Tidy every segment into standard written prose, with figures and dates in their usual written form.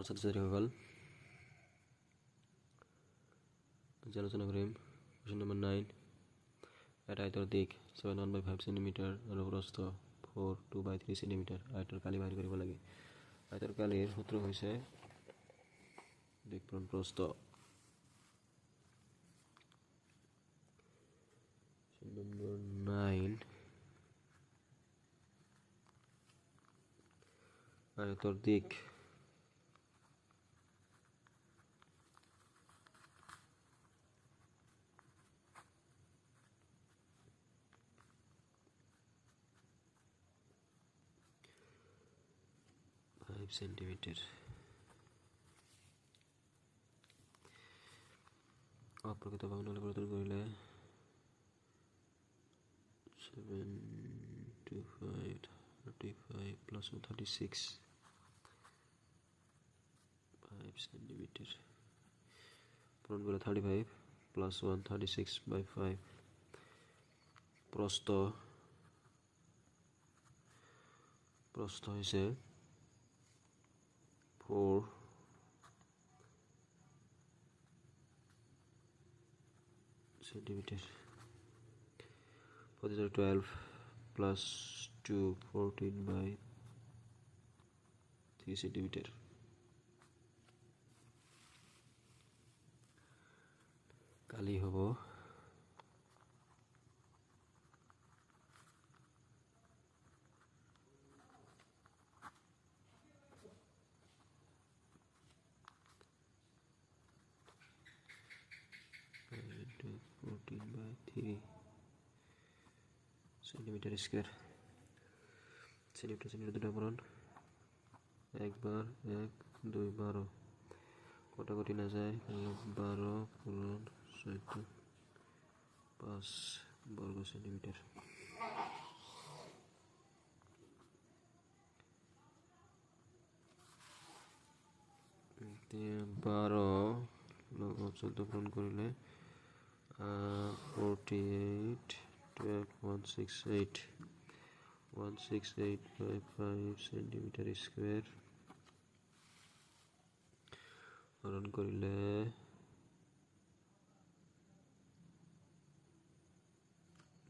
ছাত্ৰছাত্ৰীসকল আজি আলোচনা কৰিম কুৱেশ্যন নম্বৰ 9 এটা আয়তৰ দিশ 7.1/5 সেন্টিমিটাৰ আৰু প্ৰস্থ 4.2/3 সেন্টিমিটাৰ আয়তৰ কালি বাহিৰ কৰিব লাগে আয়তৰ কালিৰ সূত্ৰ হৈছে দিক পূৰণ প্ৰস্থ নম্বৰ 9 আয়তৰ দিক 5 সেন্টিমিটার অপ্রকৃত ভাঙনলে পরিবর্তন করিলে 7 to 5 plus 36 5 সেন্টিমিটার পূরণ করে 35 plus 1 36/5 প্রস্থ হয়েছে 4 সেন্টিমিটার 12 plus 2 14/3 সেন্টিমিটার কালি হব 14/3 সেন্টিমিটার স্কয়ার সেন্টিমিটার দুটো পূরণ একবার 1 2 12 কটাকটি না যায় 12 পূরণ 14 5 বর্গ সেন্টিমিটার বারো লগ 14 পূরণ করিলে 48 12 168/5 সেন্টিমিটার স্কয়ার হরণ করিলে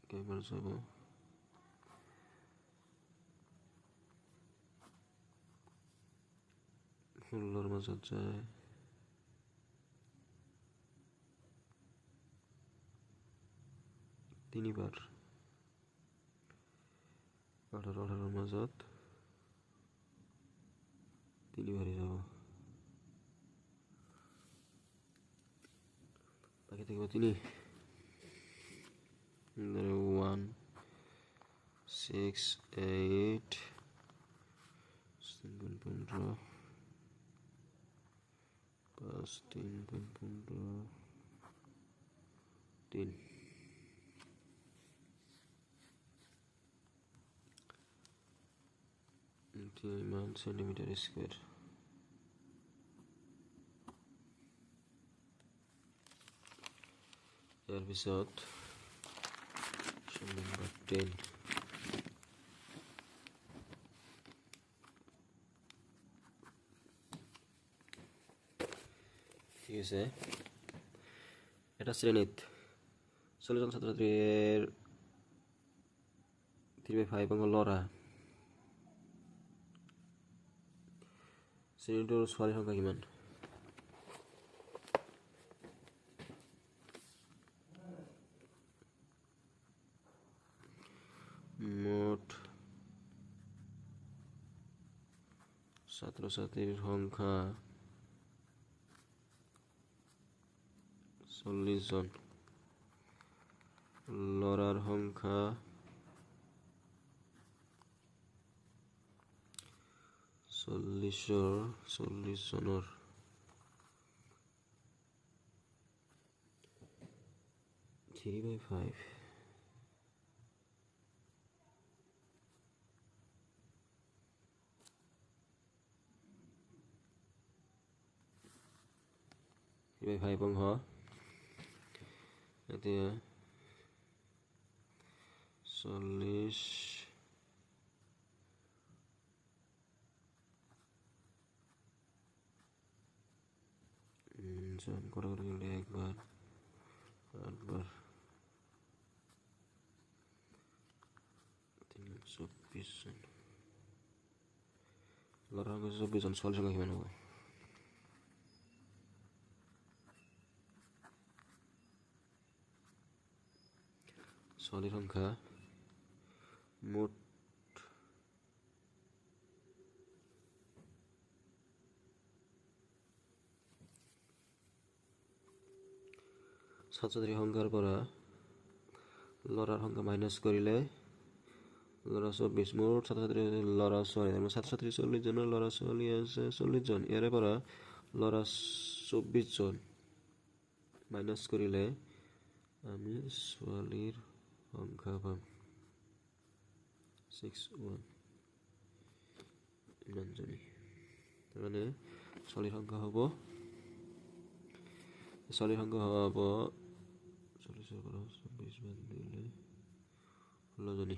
কেমন যাব 16 মাজত যায় 3 বার 18 মাজত 3 বারে যাব বাকি থাকবে 3 1 6 8 3.15 5 3.15 3 সেন্টিমিটার স্কয়ার এর পিছত নম্বর 10 ঠিক আছে এটা শ্রেণীত 40 জন ছাত্রছাত্রীর 3/5 অঙ্ক লড়া শ্ৰেণীটোৰ ছোৱালীৰ সংখ্যা কিমান মোট ছাত্রছাত্রীর সংখ্যা 40 জন লড়ার সংখ্যা 40 জনের 3/5 3/5 অংশ এতিয়া 40 জন কৰাবলৈ গ'লে একবাৰ 8 বাৰ 24 জন ল'ৰা 24 জন ছোৱালীৰ সংখ্যা কিমান হ'ব ছোৱালীৰ সংখ্যা মুঠ ছাত্ৰ-ছাত্ৰীৰ সংখ্যাৰ পৰা ল'ৰাৰ সংখ্যা মাইনাছ কৰিলে ল'ৰা 24 মুঠ ছাত্ৰ-ছাত্ৰী ল'ৰা ছোৱালী ছাত্ৰ-ছাত্ৰী 40 জনৰ ল'ৰা ছোৱালী আছে 40 জন ইয়াৰে পৰা ল'ৰা 24 জন মাইনাছ কৰিলে আমি ছোৱালীৰ সংখ্যা পাম 61 ইমানজনী তাৰমানে ছোৱালীৰ সংখ্যা হ'ব 40 পৰা 24 বাদ দিলে 16 জনী